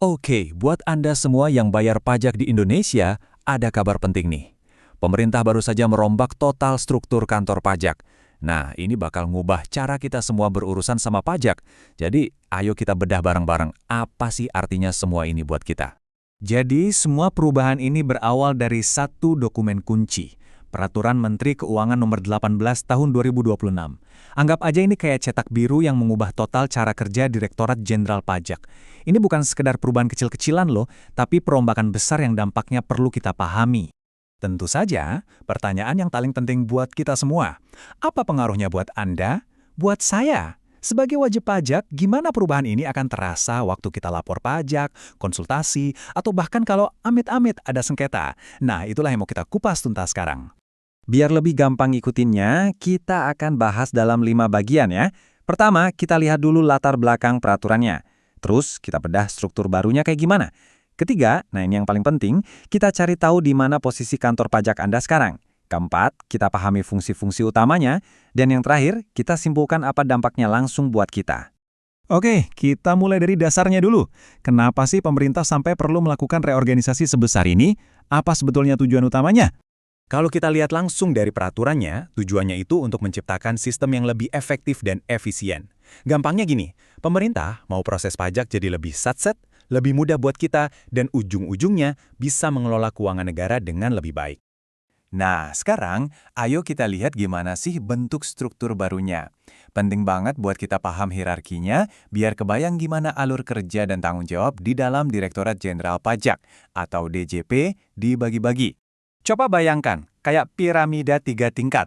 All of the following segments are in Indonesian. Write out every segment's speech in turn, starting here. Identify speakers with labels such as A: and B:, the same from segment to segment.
A: Oke, buat Anda semua yang bayar pajak di Indonesia, ada kabar penting nih. Pemerintah baru saja merombak total struktur kantor pajak. Nah, ini bakal ngubah cara kita semua berurusan sama pajak. Jadi, ayo kita bedah bareng-bareng apa sih artinya semua ini buat kita.
B: Jadi, semua perubahan ini berawal dari satu dokumen kunci, Peraturan Menteri Keuangan Nomor 18 Tahun 2026. Anggap aja ini kayak cetak biru yang mengubah total cara kerja Direktorat Jenderal Pajak. Ini bukan sekedar perubahan kecil-kecilan loh, tapi perombakan besar yang dampaknya perlu kita pahami.
C: Tentu saja, pertanyaan yang paling penting buat kita semua. Apa pengaruhnya buat Anda? Buat saya? Sebagai wajib pajak, gimana perubahan ini akan terasa waktu kita lapor pajak, konsultasi, atau bahkan kalau amit-amit ada sengketa? Nah, itulah yang mau kita kupas tuntas sekarang.
B: Biar lebih gampang ngikutinnya, kita akan bahas dalam 5 bagian ya. Pertama, kita lihat dulu latar belakang peraturannya. Terus, kita bedah struktur barunya kayak gimana. Ketiga, nah ini yang paling penting, kita cari tahu di mana posisi kantor pajak Anda sekarang. Keempat, kita pahami fungsi-fungsi utamanya. Dan yang terakhir, kita simpulkan apa dampaknya langsung buat kita.
C: Oke, kita mulai dari dasarnya dulu. Kenapa sih pemerintah sampai perlu melakukan reorganisasi sebesar ini? Apa sebetulnya tujuan utamanya? Kalau kita lihat langsung dari peraturannya, tujuannya itu untuk menciptakan sistem yang lebih efektif dan efisien. Gampangnya gini, pemerintah mau proses pajak jadi lebih satset, lebih mudah buat kita, dan ujung-ujungnya bisa mengelola keuangan negara dengan lebih baik.
B: Nah, sekarang ayo kita lihat gimana sih bentuk struktur barunya. Penting banget buat kita paham hierarkinya, biar kebayang gimana alur kerja dan tanggung jawab di dalam Direktorat Jenderal Pajak, atau DJP, dibagi-bagi. Coba bayangkan, kayak piramida 3 tingkat.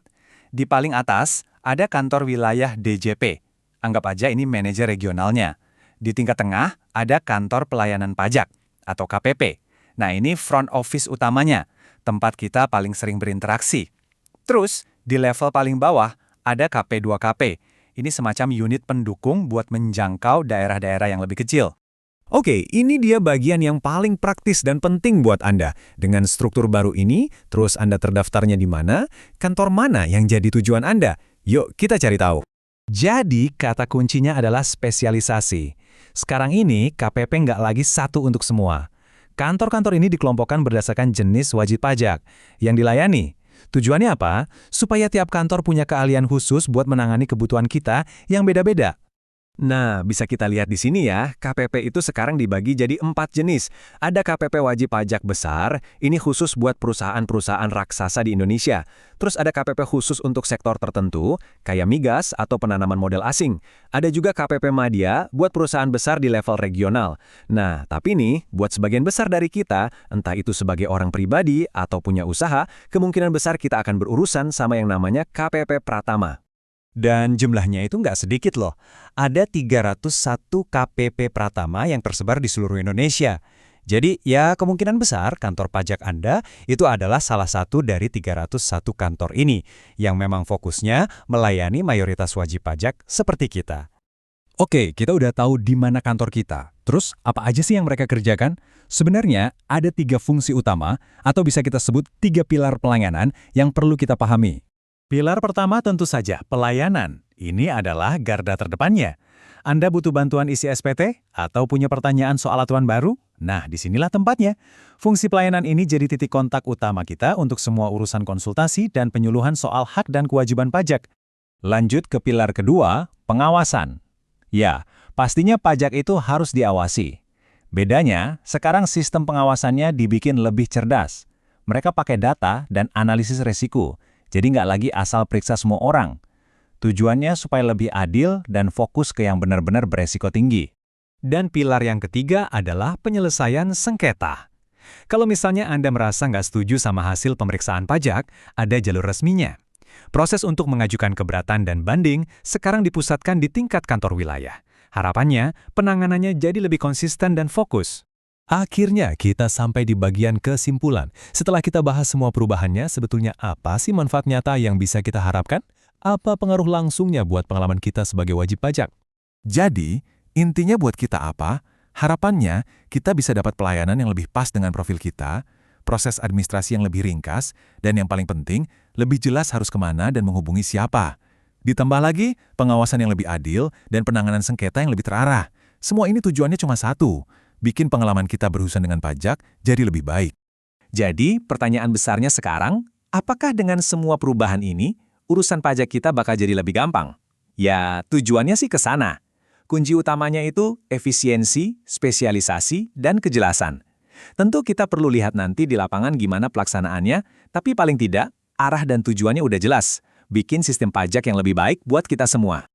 B: Di paling atas, ada kantor wilayah DJP. Anggap aja ini manajer regionalnya. Di tingkat tengah, ada kantor pelayanan pajak, atau KPP. Nah, ini front office utamanya, tempat kita paling sering berinteraksi. Terus, di level paling bawah, ada KP2KP. Ini semacam unit pendukung buat menjangkau daerah-daerah yang lebih kecil.
C: Oke, ini dia bagian yang paling praktis dan penting buat Anda. Dengan struktur baru ini, terus Anda terdaftarnya di mana, kantor mana yang jadi tujuan Anda? Yuk, kita cari tahu. Jadi, kata kuncinya adalah spesialisasi. Sekarang ini, KPP nggak lagi satu untuk semua. Kantor-kantor ini dikelompokkan berdasarkan jenis wajib pajak yang dilayani. Tujuannya apa? Supaya tiap kantor punya keahlian khusus buat menangani kebutuhan kita yang beda-beda. Nah, bisa kita lihat di sini ya, KPP itu sekarang dibagi jadi 4 jenis. Ada KPP wajib pajak besar, ini khusus buat perusahaan-perusahaan raksasa di Indonesia. Terus ada KPP khusus untuk sektor tertentu, kayak migas atau penanaman modal asing. Ada juga KPP Madya buat perusahaan besar di level regional. Nah, tapi nih, buat sebagian besar dari kita, entah itu sebagai orang pribadi atau punya usaha, kemungkinan besar kita akan berurusan sama yang namanya KPP Pratama. Dan jumlahnya itu nggak sedikit loh. Ada 301 KPP Pratama yang tersebar di seluruh Indonesia. Jadi ya kemungkinan besar kantor pajak Anda itu adalah salah satu dari 301 kantor ini yang memang fokusnya melayani mayoritas wajib pajak seperti kita. Oke, kita udah tahu di mana kantor kita. Terus apa aja sih yang mereka kerjakan? Sebenarnya ada 3 fungsi utama atau bisa kita sebut 3 pilar pelayanan yang perlu kita pahami. Pilar pertama tentu saja pelayanan. Ini adalah garda terdepannya. Anda butuh bantuan isi SPT atau punya pertanyaan soal aturan baru? Nah, disinilah tempatnya. Fungsi pelayanan ini jadi titik kontak utama kita untuk semua urusan konsultasi dan penyuluhan soal hak dan kewajiban pajak. Lanjut ke pilar kedua, pengawasan. Ya, pastinya pajak itu harus diawasi. Bedanya, sekarang sistem pengawasannya dibikin lebih cerdas. Mereka pakai data dan analisis resiko. Jadi nggak lagi asal periksa semua orang. Tujuannya supaya lebih adil dan fokus ke yang benar-benar beresiko tinggi. Dan pilar yang ketiga adalah penyelesaian sengketa. Kalau misalnya Anda merasa nggak setuju sama hasil pemeriksaan pajak, ada jalur resminya. Proses untuk mengajukan keberatan dan banding sekarang dipusatkan di tingkat kantor wilayah. Harapannya, penanganannya jadi lebih konsisten dan fokus. Akhirnya kita sampai di bagian kesimpulan. Setelah kita bahas semua perubahannya, sebetulnya apa sih manfaat nyata yang bisa kita harapkan? Apa pengaruh langsungnya buat pengalaman kita sebagai wajib pajak? Jadi, intinya buat kita apa? Harapannya, kita bisa dapat pelayanan yang lebih pas dengan profil kita, proses administrasi yang lebih ringkas, dan yang paling penting, lebih jelas harus kemana dan menghubungi siapa. Ditambah lagi, pengawasan yang lebih adil dan penanganan sengketa yang lebih terarah. Semua ini tujuannya cuma satu,
B: bikin pengalaman kita berurusan dengan pajak jadi lebih baik.
A: Jadi, pertanyaan besarnya sekarang, apakah dengan semua perubahan ini, urusan pajak kita bakal jadi lebih gampang? Ya, tujuannya sih ke sana. Kunci utamanya itu efisiensi, spesialisasi, dan kejelasan. Tentu kita perlu lihat nanti di lapangan gimana pelaksanaannya, tapi paling tidak, arah dan tujuannya udah jelas. Bikin sistem pajak yang lebih baik buat kita semua.